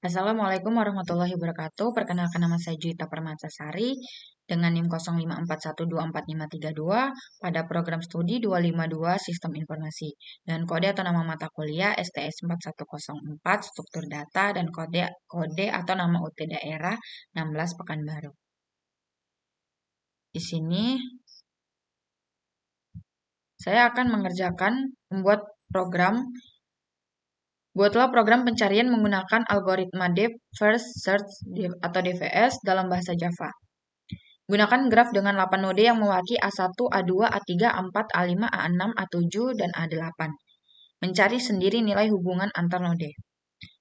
Assalamualaikum warahmatullahi wabarakatuh. Perkenalkan nama saya Juwita Permatasari dengan NIM 0541245532 pada program studi 252 Sistem Informasi dan kode atau nama mata kuliah STS 4104 Struktur Data dan kode atau nama UT daerah 16 Pekanbaru. Di sini saya akan membuat program. Buatlah program pencarian menggunakan algoritma Deep First Search atau DFS dalam bahasa Java. Gunakan graf dengan 8 node yang mewakili A1, A2, A3, A4, A5, A6, A7, dan A8. Mencari sendiri nilai hubungan antar node.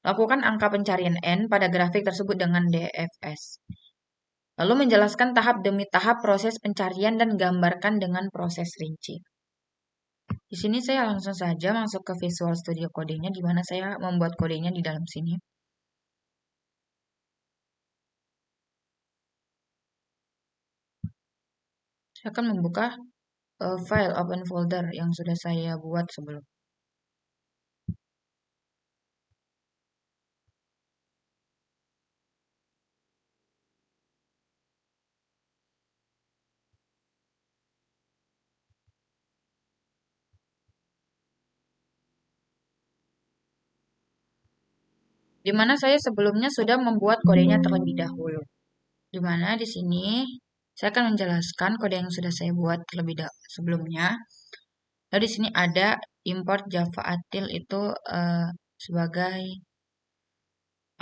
Lakukan angka pencarian N pada grafik tersebut dengan DFS. Lalu menjelaskan tahap demi tahap proses pencarian dan gambarkan dengan proses rinci. Di sini saya langsung saja masuk ke Visual Studio Code-nya, di mana saya membuat kodenya di dalam sini. Saya akan membuka file open folder yang sudah saya buat sebelum. Di mana saya sebelumnya sudah membuat kodenya terlebih dahulu. Di mana di sini saya akan menjelaskan kode yang sudah saya buat sebelumnya. Lalu di sini ada import Java Util itu sebagai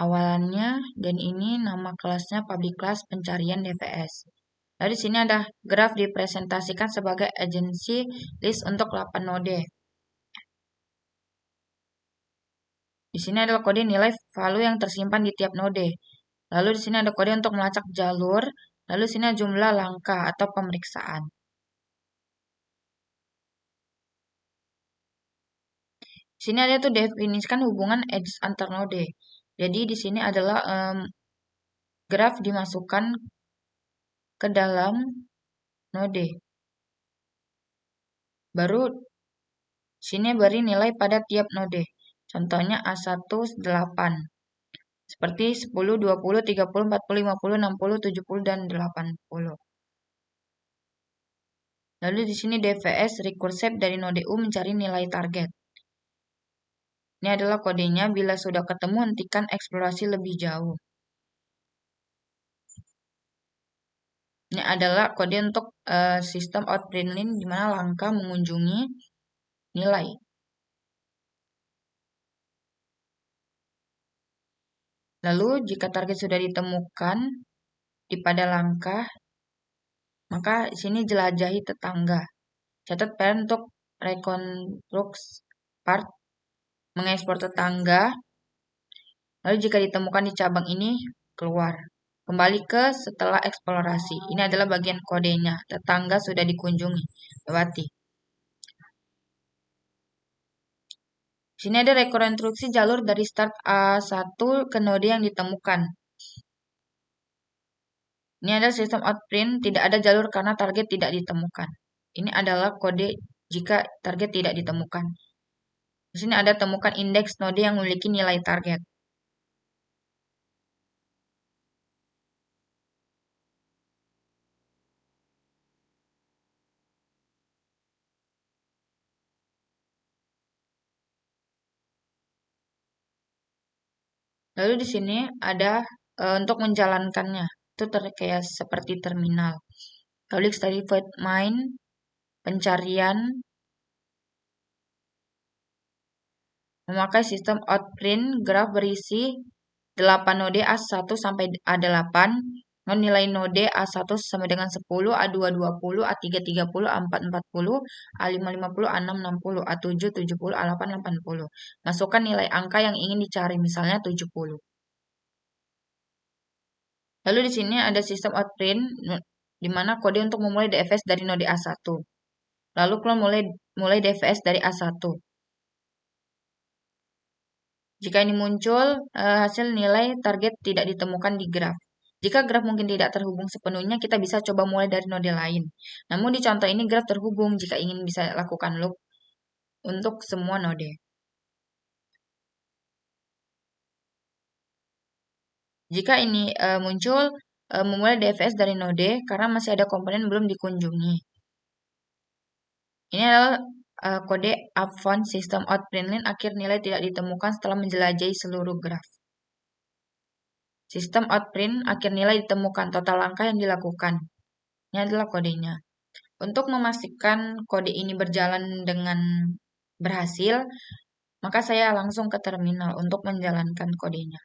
awalannya, dan ini nama kelasnya public class pencarian DVS. Lalu di sini ada graf dipresentasikan sebagai agency list untuk 8 node. Di sini adalah kode nilai value yang tersimpan di tiap node. Lalu di sini ada kode untuk melacak jalur. Lalu di sini ada jumlah langkah atau pemeriksaan. Di sini ada tuh definisikan hubungan edge antar node. Jadi di sini adalah graf dimasukkan ke dalam node. Baru sini beri nilai pada tiap node. Contohnya A1 8. Seperti 10, 20, 30, 40, 50, 60, 70, dan 80. Lalu di sini DVS recursive dari node U mencari nilai target. Ini adalah kodenya. Bila sudah ketemu, hentikan eksplorasi lebih jauh. Ini adalah kode untuk sistem outprint line, di mana langkah mengunjungi nilai. Lalu jika target sudah ditemukan pada langkah, maka di sini jelajahi tetangga. Catat parent untuk reconstruct part, mengekspor tetangga. Lalu jika ditemukan di cabang ini, keluar. Kembali ke setelah eksplorasi. Ini adalah bagian kodenya. Tetangga sudah dikunjungi. Lewati. Sini ada rekonstruksi jalur dari start A1 ke node yang ditemukan. Ini ada sistem outprint, tidak ada jalur karena target tidak ditemukan. Ini adalah kode jika target tidak ditemukan. Di sini ada temukan indeks node yang memiliki nilai target. Lalu di sini ada untuk menjalankannya. Itu kayak seperti terminal. Klik study void main, pencarian, memakai sistem outprint graf berisi 8 node A1 sampai A8, nilai node A1 sama dengan 10, A2 20, A3 30, A4 40, A5 50, A6 60, A7 70, A8 80. Masukkan nilai angka yang ingin dicari, misalnya 70. Lalu di sini ada sistem outprint, di mana kode untuk memulai DFS dari node A1. Lalu kalau mulai DFS dari A1. Jika ini muncul, hasil nilai target tidak ditemukan di graf. Jika graf mungkin tidak terhubung sepenuhnya, kita bisa coba mulai dari node lain. Namun di contoh ini graf terhubung. Jika ingin bisa lakukan loop untuk semua node. Jika ini muncul memulai DFS dari node karena masih ada komponen belum dikunjungi. Ini adalah kode upfound system out println akhir nilai tidak ditemukan setelah menjelajahi seluruh graf. Sistem out print akhir nilai ditemukan total langkah yang dilakukan. Ini adalah kodenya. Untuk memastikan kode ini berjalan dengan berhasil, maka saya langsung ke terminal untuk menjalankan kodenya.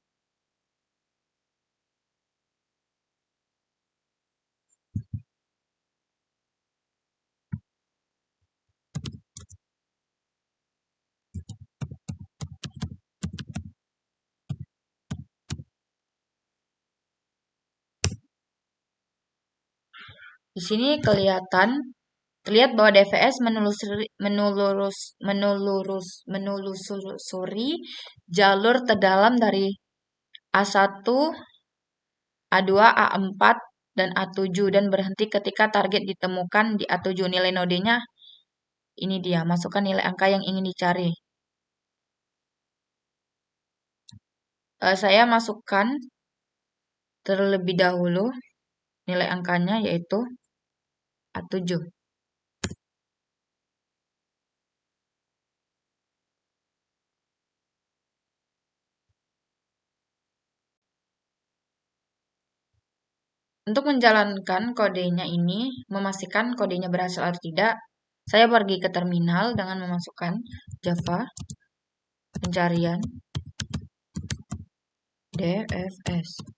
Di sini terlihat bahwa DVS menelusuri jalur terdalam dari A1, A2, A4, dan A7 dan berhenti ketika target ditemukan di A7. Nilai nodenya ini dia, masukkan nilai angka yang ingin dicari. Saya masukkan terlebih dahulu nilai angkanya yaitu A7. Untuk menjalankan kodenya ini, memastikan kodenya berhasil atau tidak, saya pergi ke terminal dengan memasukkan Java pencarian DFS.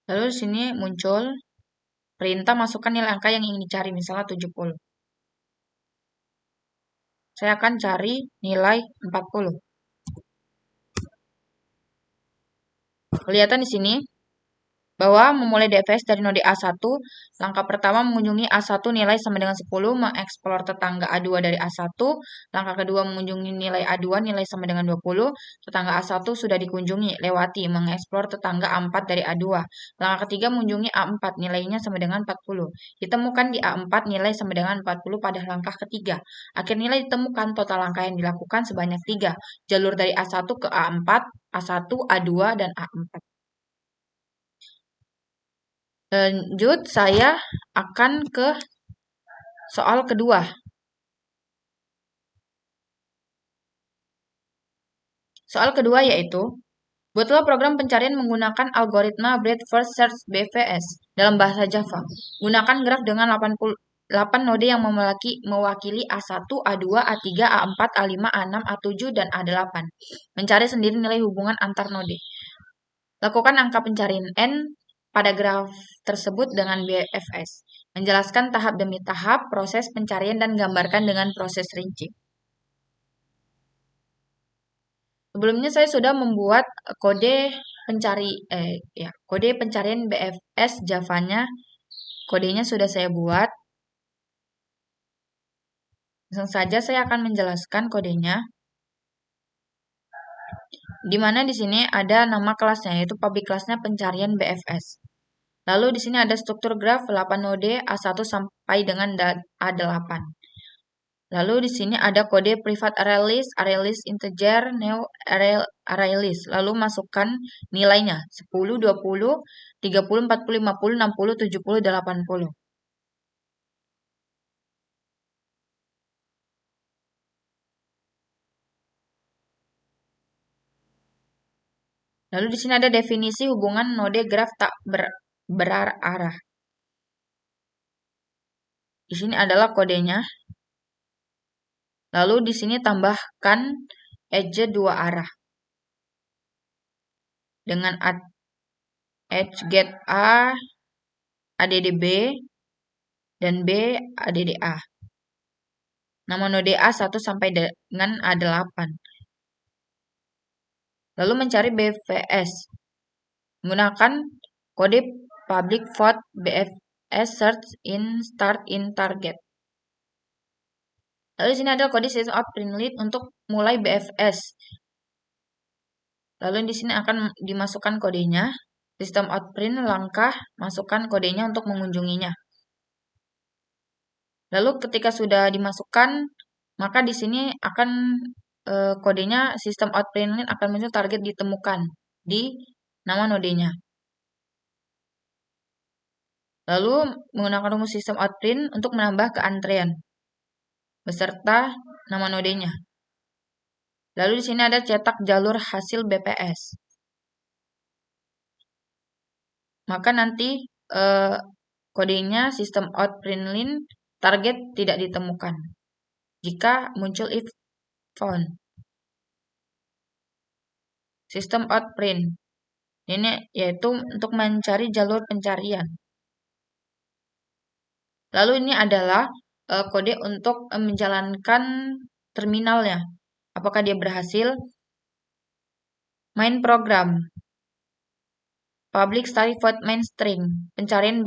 Lalu di sini muncul perintah masukkan nilai angka yang ingin dicari, misalnya 70. Saya akan cari nilai 40. Kelihatan di sini bahwa memulai DFS dari node A1, langkah pertama mengunjungi A1 nilai sama dengan 10, mengeksplor tetangga A2 dari A1, langkah kedua mengunjungi nilai A2 nilai sama dengan 20, tetangga A1 sudah dikunjungi, lewati, mengeksplor tetangga A4 dari A2, langkah ketiga mengunjungi A4 nilainya sama dengan 40, ditemukan di A4 nilai sama dengan 40 pada langkah ketiga, akhir nilai ditemukan, total langkah yang dilakukan sebanyak 3, jalur dari A1 ke A4, A1, A2, dan A4. Lanjut, saya akan ke soal kedua. Soal kedua yaitu, buatlah program pencarian menggunakan algoritma Breadth First Search BFS dalam bahasa Java. Gunakan graf dengan 8 node yang mewakili A1, A2, A3, A4, A5, A6, A7, dan A8. Mencari sendiri nilai hubungan antar node. Lakukan angka pencarian N pada graf tersebut dengan BFS. Menjelaskan tahap demi tahap proses pencarian dan gambarkan dengan proses rinci. Sebelumnya saya sudah membuat kode pencarian BFS Java-nya. Kodenya sudah saya buat. Langsung saja saya akan menjelaskan kodenya. Di mana di sini ada nama kelasnya yaitu public kelasnya pencarian BFS. Lalu di sini ada struktur graf 8 node A1 sampai dengan A8. Lalu di sini ada kode private array list integer, new array list. Lalu masukkan nilainya 10, 20, 30, 40, 50, 60, 70, 80. Lalu di sini ada definisi hubungan node graf tak berarah. Di sini adalah kodenya. Lalu di sini tambahkan edge 2 arah. Dengan edge get A, add B, dan B, add A. Nama node A1 sampai dengan A8. Lalu mencari BFS. Menggunakan kode public void BFS search in start in target. Lalu di sini ada kode system out println untuk mulai BFS. Lalu di sini akan dimasukkan kodenya. Sistem out print langkah masukkan kodenya untuk mengunjunginya. Lalu ketika sudah dimasukkan, maka di sini akan kodenya sistem out print akan muncul target ditemukan di nama nodenya. Lalu menggunakan rumus sistem out print untuk menambah keantrean beserta nama nodenya. Lalu di sini ada cetak jalur hasil BPS. Maka nanti kodenya sistem out print line target tidak ditemukan jika muncul if found. Sistem out print ini yaitu untuk mencari jalur pencarian. Lalu ini adalah kode untuk menjalankan terminalnya. Apakah dia berhasil? Main program. Public static void main string. Pencarian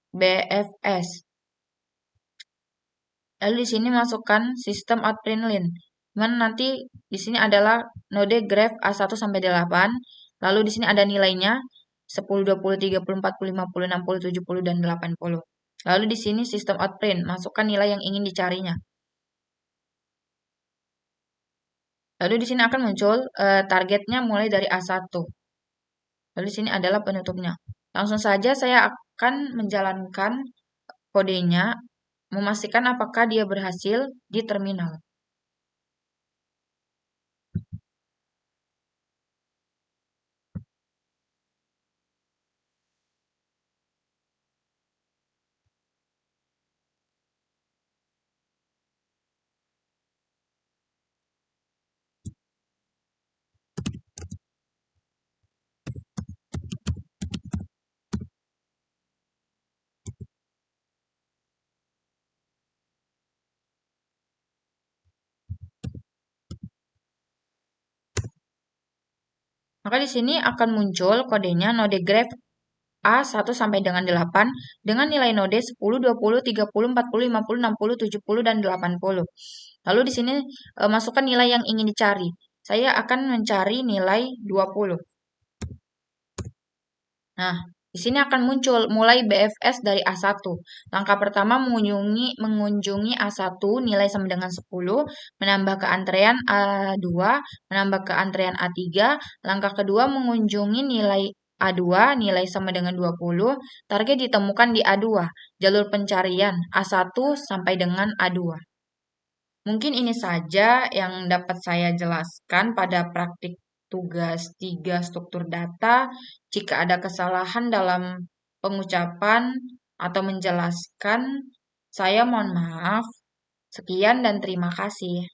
BFS. Lalu di sini masukkan sistem out print line. Mana nanti di sini adalah node graph A1 sampai 8. Lalu di sini ada nilainya 10, 20, 30, 40, 50, 60, 70 dan 80. Lalu di sini sistem out print, masukkan nilai yang ingin dicarinya. Lalu di sini akan muncul targetnya mulai dari A1. Lalu di sini adalah penutupnya. Langsung saja saya akan menjalankan kodenya, memastikan apakah dia berhasil di terminal. Maka di sini akan muncul kodenya node graph A1 sampai dengan 8 dengan nilai node 10, 20, 30, 40, 50, 60, 70 dan 80. Lalu di sini masukkan nilai yang ingin dicari. Saya akan mencari nilai 20. Nah, di sini akan muncul mulai BFS dari A1. Langkah pertama mengunjungi A1 nilai sama dengan 10, menambah keantrean A2, menambah keantrean A3. Langkah kedua mengunjungi nilai A2 nilai sama dengan 20, target ditemukan di A2, jalur pencarian A1 sampai dengan A2. Mungkin ini saja yang dapat saya jelaskan pada praktik tugas 3 struktur data. Jika ada kesalahan dalam pengucapan atau menjelaskan, saya mohon maaf. Sekian dan terima kasih.